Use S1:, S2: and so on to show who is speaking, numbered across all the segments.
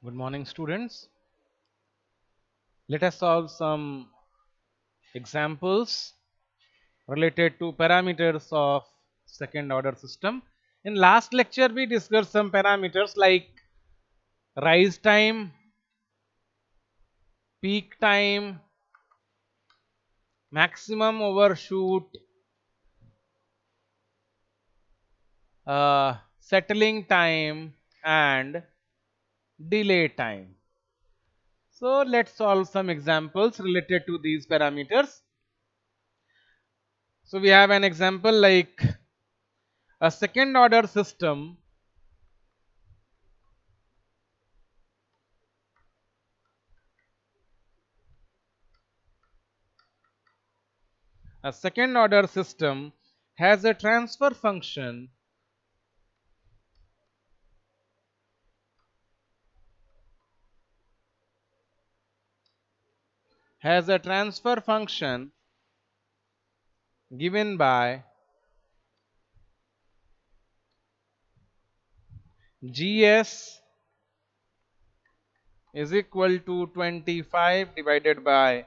S1: Good morning, students. Let us solve some examples related to parameters of second order system. In last lecture, we discussed some parameters like rise time, peak time, maximum overshoot, settling time, and delay time. So let's solve some examples related to these parameters. So we have an example like a second order system has a transfer function given by gs is equal to 25 divided by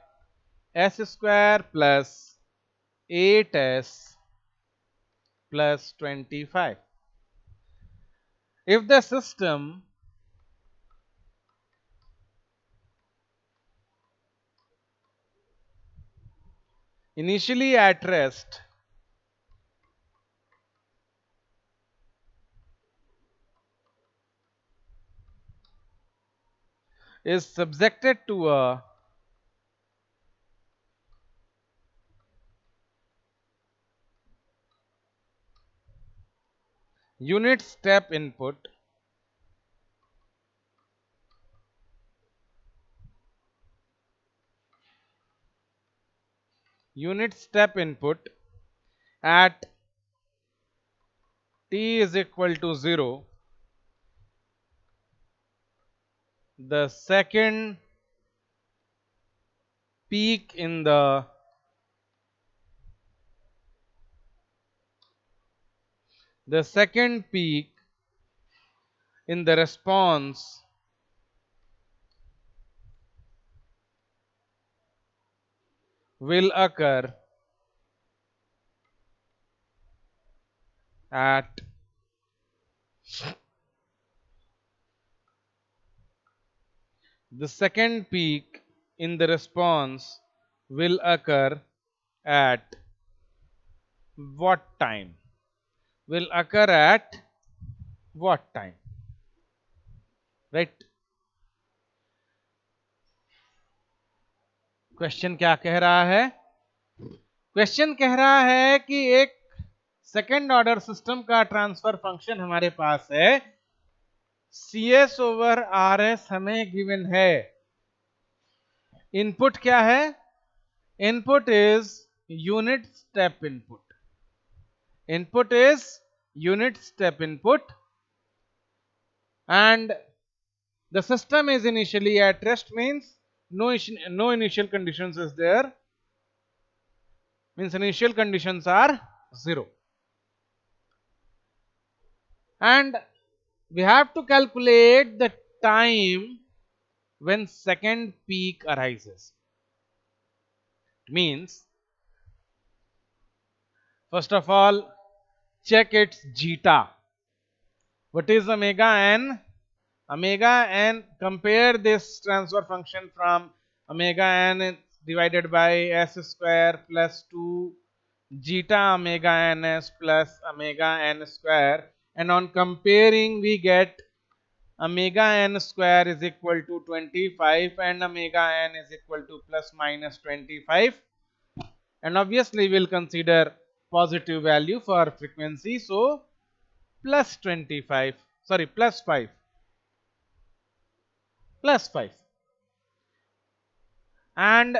S1: s square plus 8s plus 25. If the system initially at rest is subjected to a unit step input, at t is equal to 0, the second peak in the response will occur at the second peak in the response will occur at what time? Will occur at what time? Right? Question क्या कह रहा है? Question कह रहा है कि एक second order system का ट्रांसफर फंक्शन हमारे पास है, cs ओवर rs हमें गिवन है. इनपुट क्या है? Input is unit step input. Input is unit step input and the system is initially at rest, means no initial conditions is there, means initial conditions are 0, and we have to calculate the time when second peak arises. It means first of all check its zeta. What is omega n? Omega n, compare this transfer function from omega n divided by s square plus 2 zeta omega ns plus omega n square, and on comparing we get omega n square is equal to 25 and omega n is equal to plus minus 25, and obviously we'll consider positive value for frequency, so plus 25, sorry, plus 5, and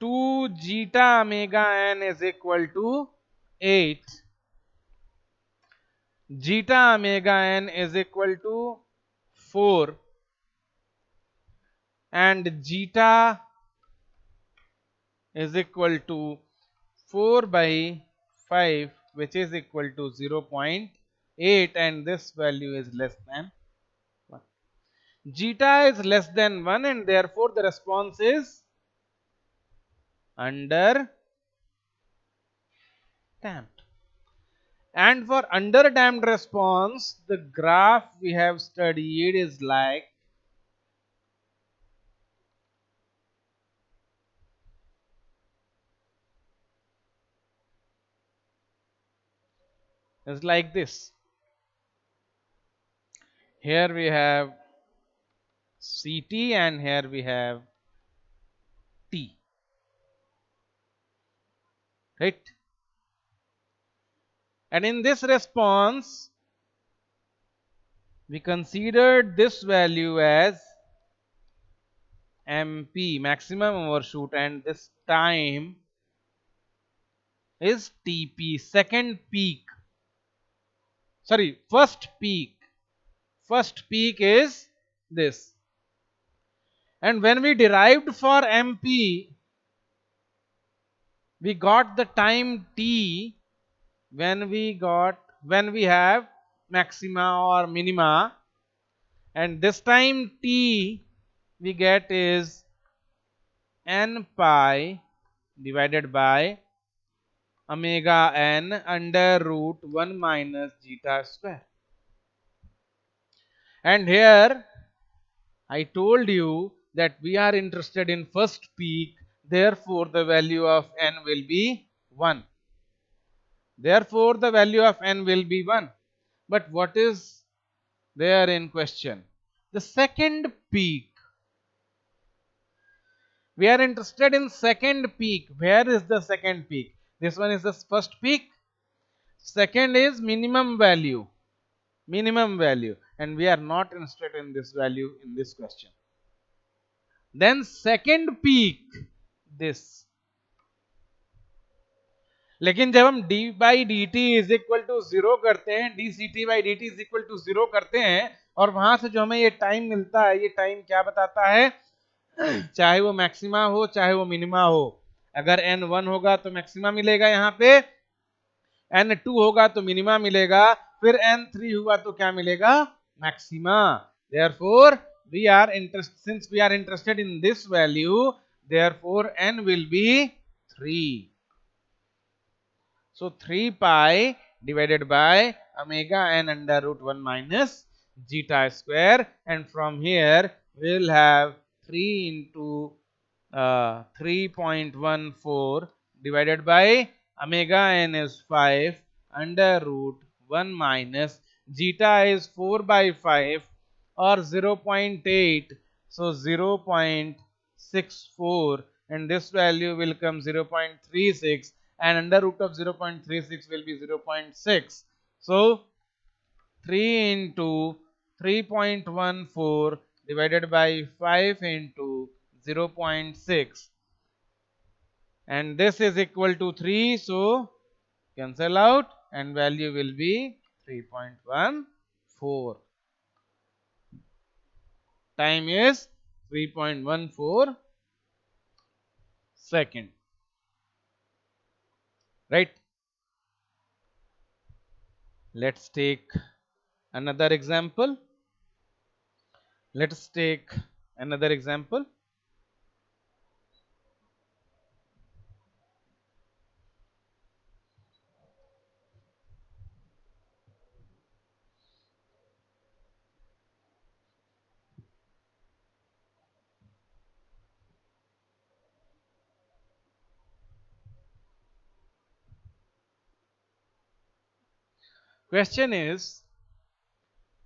S1: 2 zeta omega n is equal to 8, zeta omega n is equal to 4, and zeta is equal to 4 by 5, which is equal to 0.8, and this value is less than 1. Zeta is less than 1 and therefore the response is under damped. And for under damped response, the graph we have studied is like this. Here we have CT and here we have T, right? And in this response, we considered this value as MP, maximum overshoot, and this time is TP, second peak. Sorry, first peak. First peak is this. And when we derived for MP, we got the time T when we have maxima or minima, and this time T we get is n pi divided by omega n under root 1 minus zeta square. And here I told you that we are interested in first peak, therefore the value of n will be 1. Therefore the value of n will be 1. But what is there in question? The second peak. We are interested in second peak. Where is the second peak? This one is the first peak. Second is minimum value. Minimum value. And we are not interested in this value in this question. Then second peak, this. लेकिन जब हम d by dt is equal to 0 करते हैं, dct by dt is equal to 0 करते हैं, और वहां से जो हमें ये टाइम मिलता है, ये टाइम क्या बताता है? चाहे वो मैक्सिमा हो चाहे वो मिनिमा हो, अगर n 1 होगा तो मैक्सिमा मिलेगा, यहाँ पे n 2 होगा तो मिनिमा मिलेगा, फिर n 3 हुआ तो क्या मिलेगा? Maxima. Therefore we are interested, since we are interested in this value, therefore n will be 3. So 3 pi divided by omega n under root 1 minus zeta square, and from here we will have 3 into 3.14 divided by omega n is 5 under root 1 minus zeta is 4 by 5 or 0.8, so 0.64, and this value will come 0.36, and under root of 0.36 will be 0.6. So 3 into 3.14 divided by 5 into 0.6, and this is equal to 3, so cancel out and value will be 3.14. Time is 3.14 second. Right? Let's take another example. Let's take another example. Question is,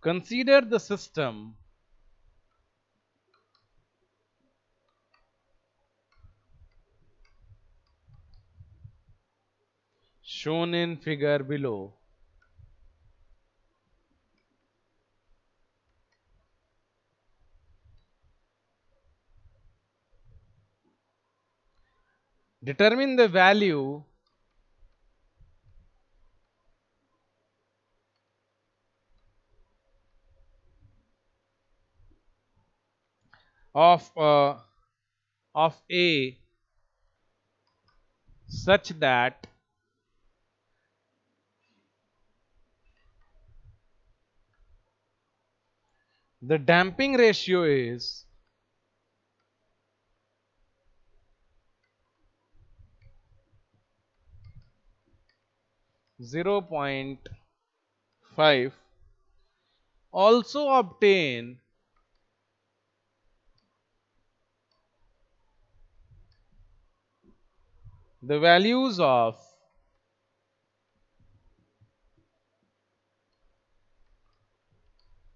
S1: consider the system shown in figure below. Determine the value of A such that the damping ratio is 0.5, also obtain the values of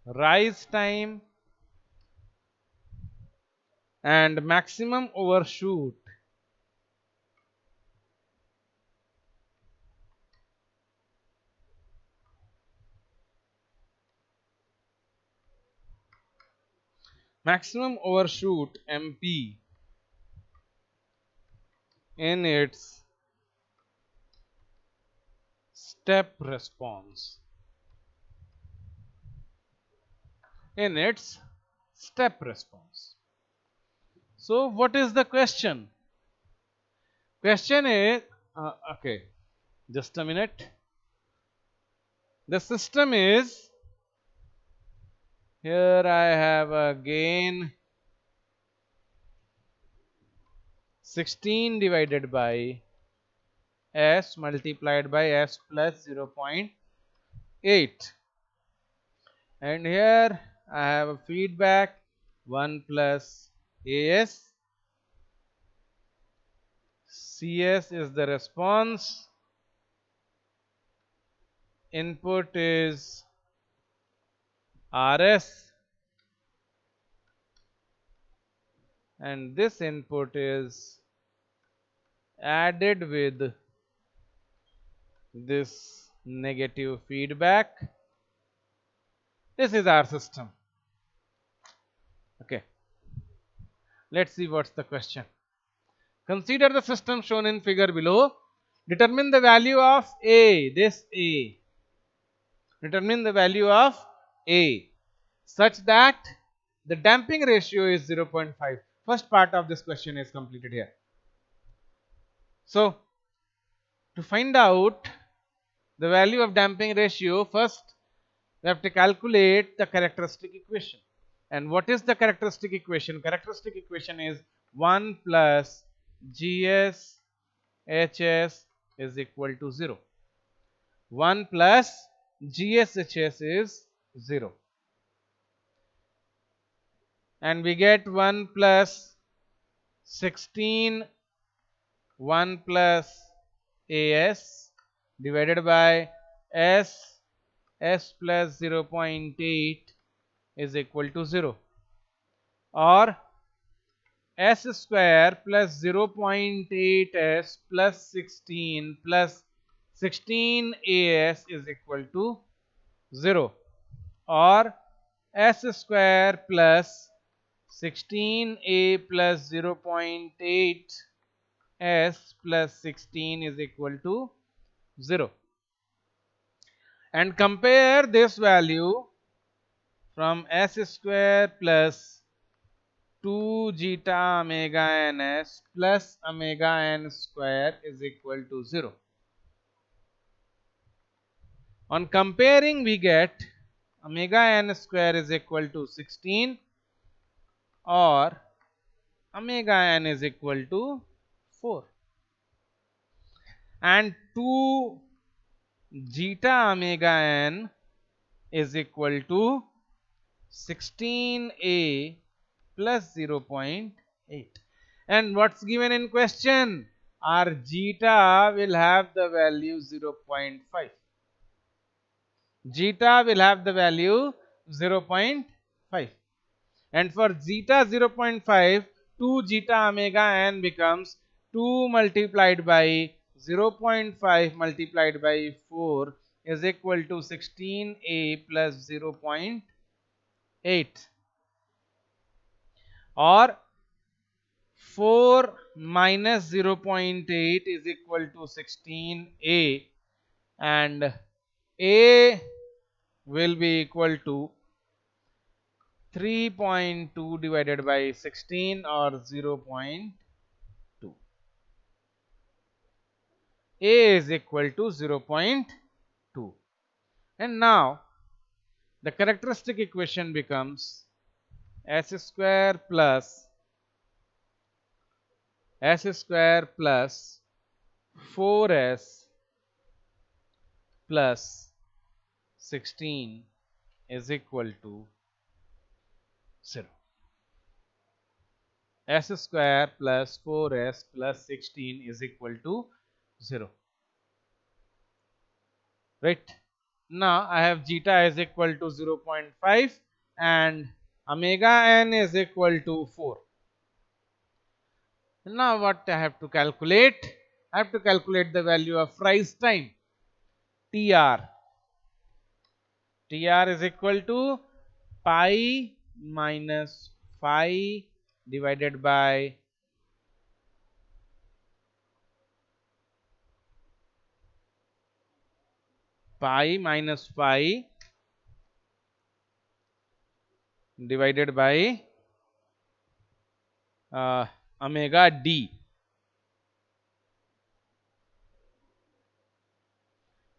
S1: rise time and maximum overshoot MP in its step response. In its step response. So, what is the question? Question is okay, just a minute. The system is, here I have again 16 divided by s multiplied by s plus 0.8, and here I have a feedback 1 plus as, cs is the response, input is rs, and this input is added with this negative feedback. This is our system. Okay, let's see what's the question. Consider the system shown in figure below. Determine the value of a, this a. Determine the value of a such that the damping ratio is 0.5. First part of this question is completed here. So, to find out the value of damping ratio, first we have to calculate the characteristic equation. And what is the characteristic equation? Characteristic equation is 1 plus gs hs is equal to 0. 1 plus gs hs is 0. And we get 1 plus 16 1 plus as divided by s plus 0.8 is equal to 0, or s square plus 0.8s plus 16 plus 16as is equal to 0, or s square plus 16a plus 0.8 s plus 16 is equal to 0. And compare this value from s square plus 2 zeta omega ns plus omega n square is equal to 0. On comparing, we get omega n square is equal to 16, or omega n is equal to 4, and 2 zeta omega n is equal to 16a plus 0.8. And what's given in question? Our zeta will have the value 0.5. Zeta will have the value 0.5. And for zeta 0.5, 2 zeta omega n becomes 2 multiplied by 0.5 multiplied by 4 is equal to 16a plus 0.8, or 4 minus 0.8 is equal to 16a, and a will be equal to 3.2 divided by 16, or 0.2. A is equal to 0.2. And now the characteristic equation becomes s square plus 4s plus 16 is equal to 0. S square plus 4s plus 16 is equal to 0. Right? Now I have zeta is equal to 0.5 and omega n is equal to 4. Now what I have to calculate? I have to calculate the value of rise time, TR. TR is equal to pi minus phi divided by pi minus phi divided by omega d,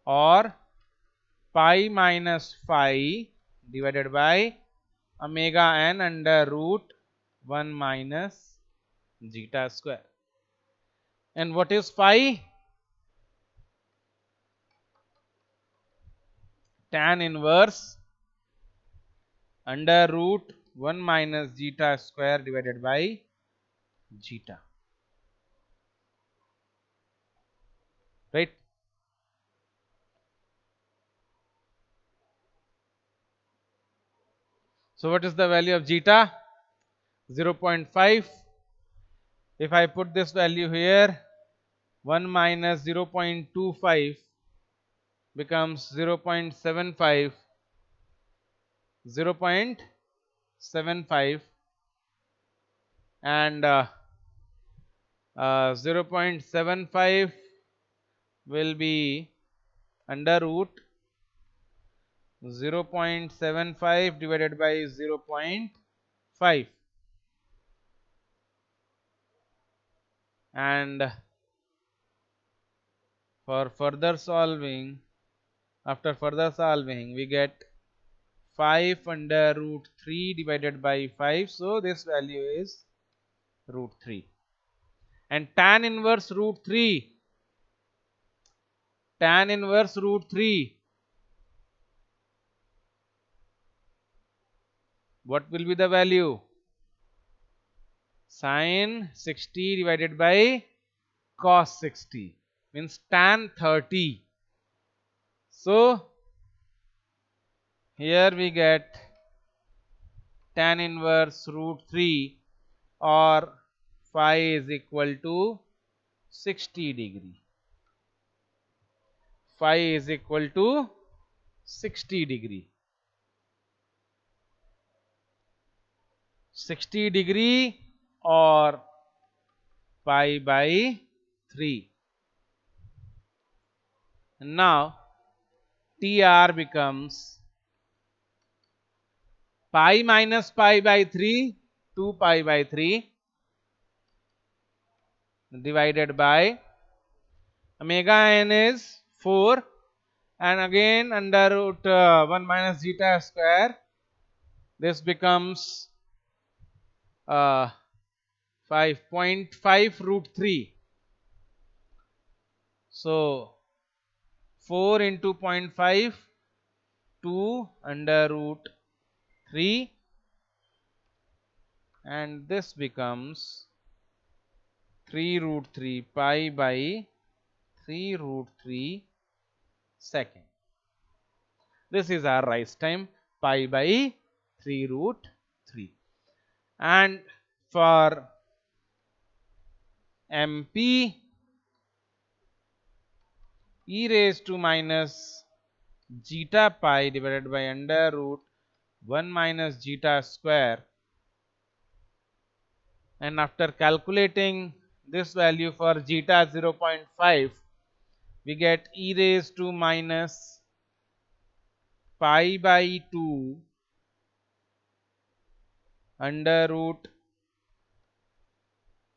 S1: or pi minus phi divided by omega n under root 1 minus zeta square. And what is phi? Tan inverse under root 1 minus zeta square divided by zeta. Right? So what is the value of zeta? 0.5. If I put this value here, 1 minus 0.25 becomes 0.75, 0.75, and 0.75 will be under root 0.75 divided by 0.5, and for further solving, after further solving, we get 5 under root 3 divided by 5, so this value is root 3. And tan inverse root 3, what will be the value? Sin 60 divided by cos 60 means tan 30. So here we get tan inverse root 3, or phi is equal to 60 degree. Phi is equal to 60 degree. 60 degree or pi by 3. Now TR becomes pi minus pi by 3, 2 pi by 3 divided by omega n is 4, and again under root 1 minus zeta square, this becomes 5.5 root 3. So 4 into 0.5, 2 under root 3, and this becomes 3 root 3 pi by 3 root 3 second. This is our rise time, pi by 3 root 3. And for MP, e raised to minus zeta pi divided by under root 1 minus zeta square, and after calculating this value for zeta 0.5, we get e raised to minus pi by 2 under root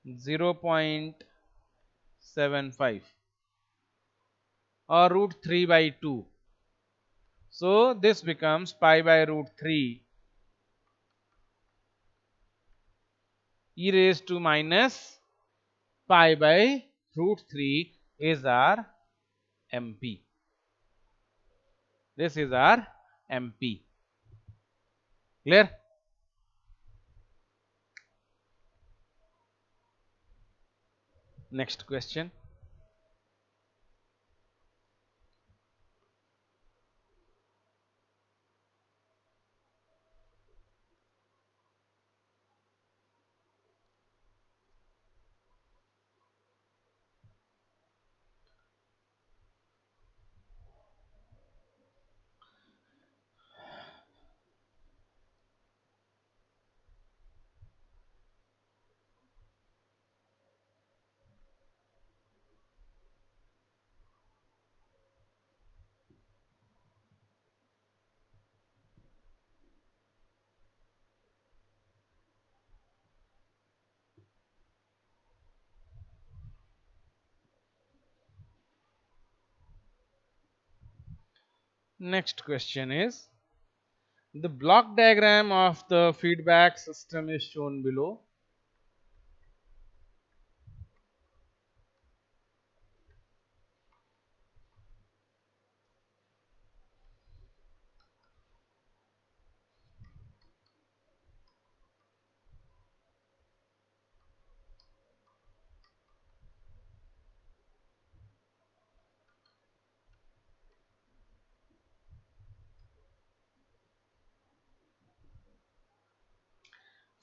S1: 0.75 or root 3 by 2. So this becomes pi by root 3 e raised to minus pi by root 3 is our MP. This is our MP. Clear? Next question. Next question is, the block diagram of the feedback system is shown below.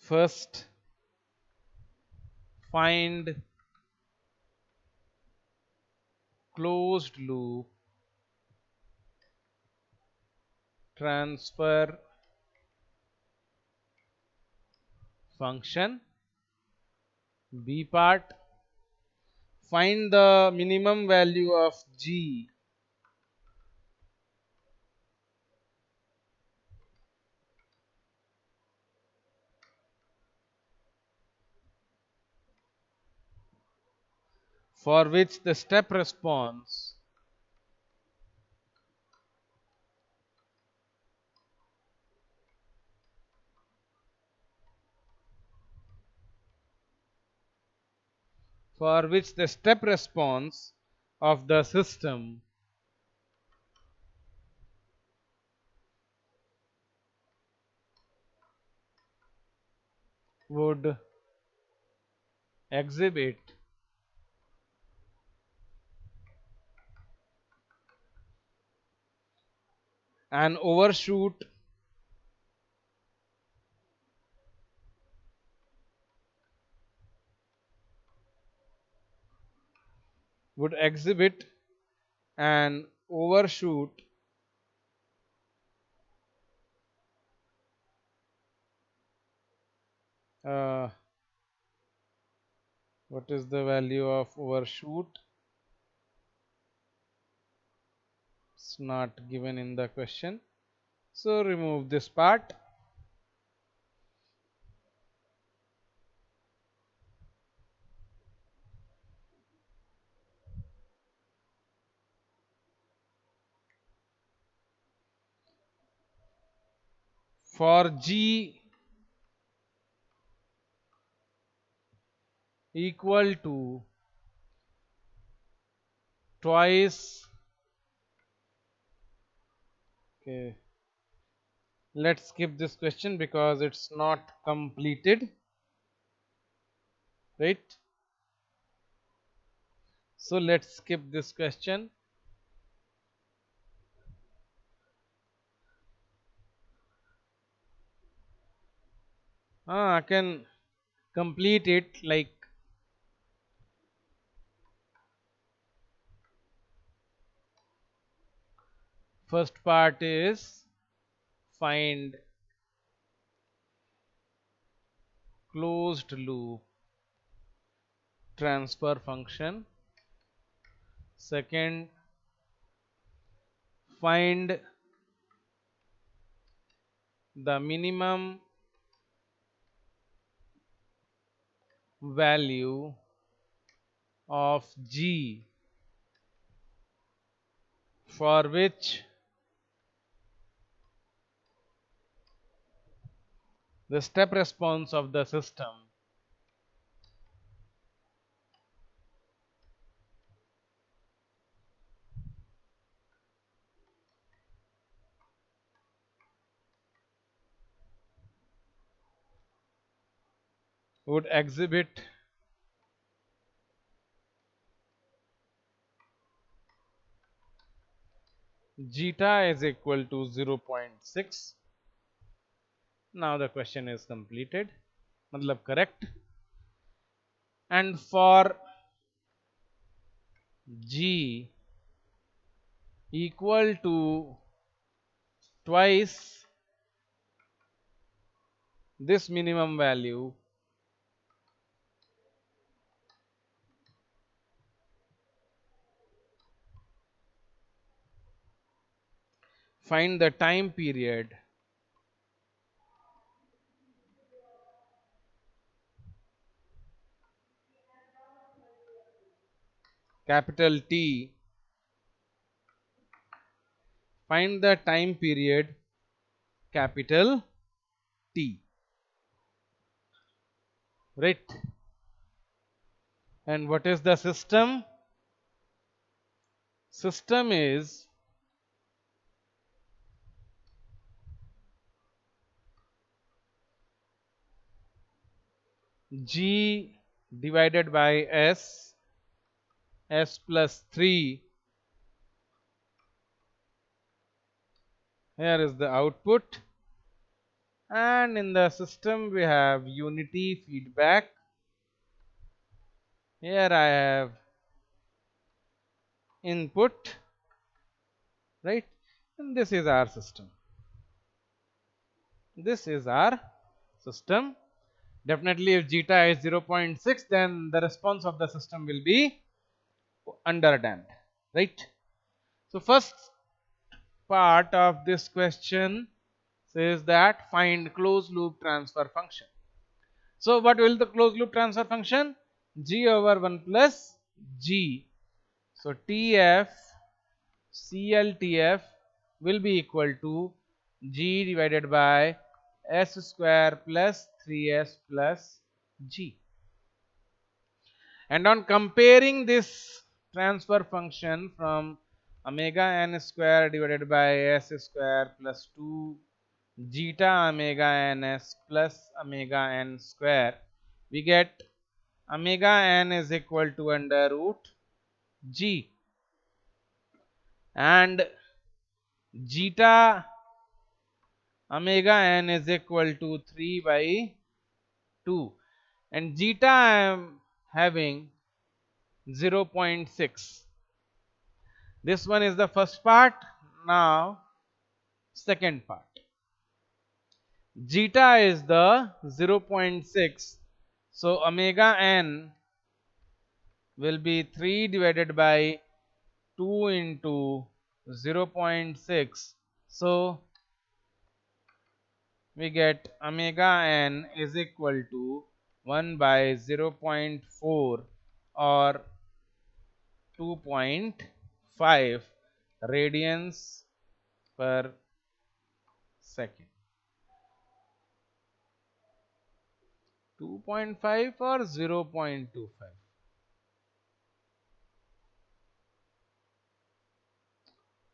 S1: First, find closed loop transfer function. B part, find the minimum value of G for which the step response of the system would exhibit an overshoot would exhibit an overshoot uh, what is the value of overshoot? It's not given in the question, so remove this part. For G equal to twice, okay, let's skip this question because it's not completed, right? So let's skip this question. I can complete it like, first part is find closed loop transfer function. Second, find the minimum value of G for which the step response of the system would exhibit zeta is equal to 0.6. Now the question is completed, matlab correct. And for g equal to twice this minimum value, find the time period capital T, find the time period capital T, right? And what is the system? System is G divided by S plus 3. Here is the output, and in the system we have unity feedback. Here I have input, right? And this is our system. This is our system. Definitely if zeta is 0.6, then the response of the system will be underdamped, right? So first part of this question says that find closed loop transfer function. So what will the closed loop transfer function? G over 1 plus G. So TF CLTF will be equal to G divided by S square plus 3S plus G. And on comparing this transfer function from omega n square divided by S square plus 2 zeta omega ns plus omega n square, we get omega n is equal to under root G, and zeta omega n is equal to 3 by 2, and zeta I am having 0.6. This one is the first part. Now second part. Zeta is the 0.6. So omega n will be 3 divided by 2 into 0.6. So we get omega n is equal to 1 by 0.4 or 2.5 radians per second. 2.5 or 0.25?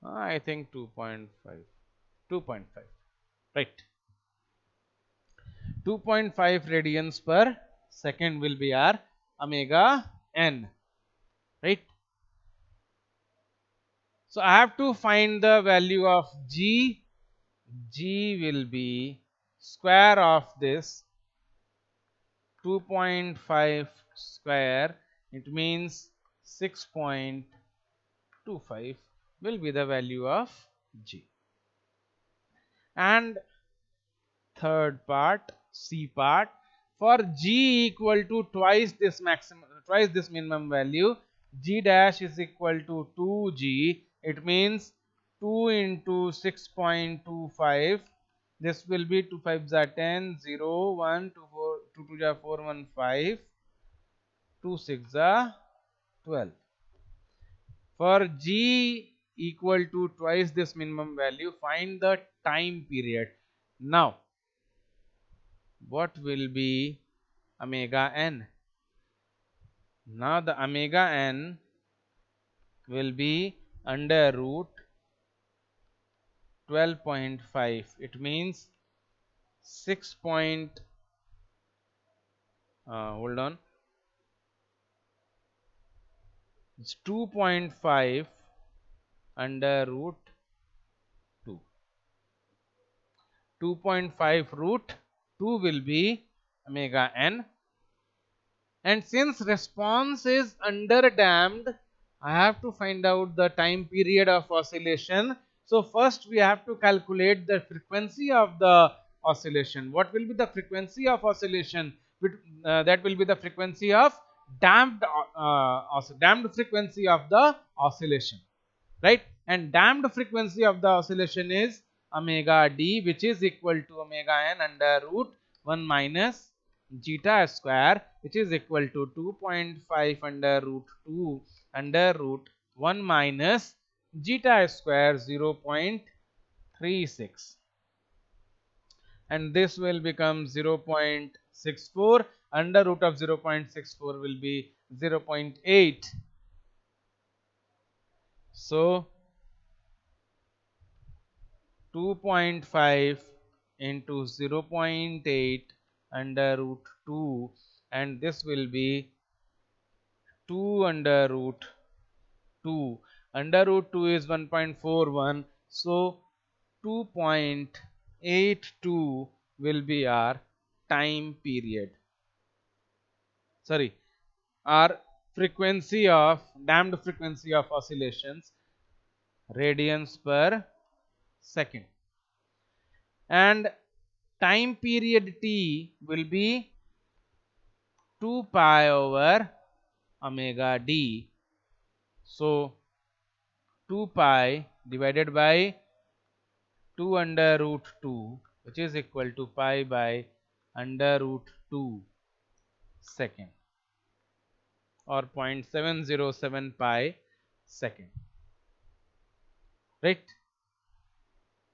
S1: I think 2.5. 2.5. Right. 2.5 radians per second will be our omega n. Right. So I have to find the value of G. G will be square of this 2.5 square. It means 6.25 will be the value of G. And third part, C part, for G equal to twice this minimum value, G dash is equal to 2G. It means 2 into 6.25. This will be 2 5s are 10, 0, 1, 2, 4, 2 2s are 4, 1, 5, 2 6s are 12. For G equal to twice this minimum value, find the time period. Now what will be omega n? Now the omega n will be under root 12.5. It means 6 point, hold on, it's 2.5 under root 2. 2.5 root 2 will be omega n. And since response is under damped, I have to find out the time period of oscillation. So first we have to calculate the frequency of the oscillation. What will be the frequency of oscillation? That will be the frequency of damped frequency of the oscillation, right? And damped frequency of the oscillation is omega d, which is equal to omega n under root 1 minus zeta square, which is equal to 2.5 under root 2 under root 1 minus zeta square 0.36, and this will become 0.64. Under root of 0.64 will be 0.8. So 2.5 into 0.8 under root 2, and this will be 2 under root 2. Under root 2 is 1.41, so 2.82 will be our time period. Sorry, our frequency of damped frequency of oscillations, radians per second. And time period t will be 2 pi over omega d. So 2 pi divided by 2 under root 2, which is equal to pi by under root 2 second, or 0.707 pi second, right?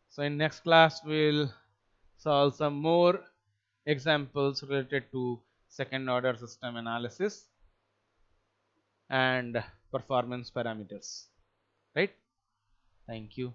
S1: So in next class we'll solve some more examples related to second order system analysis and performance parameters, right? Thank you.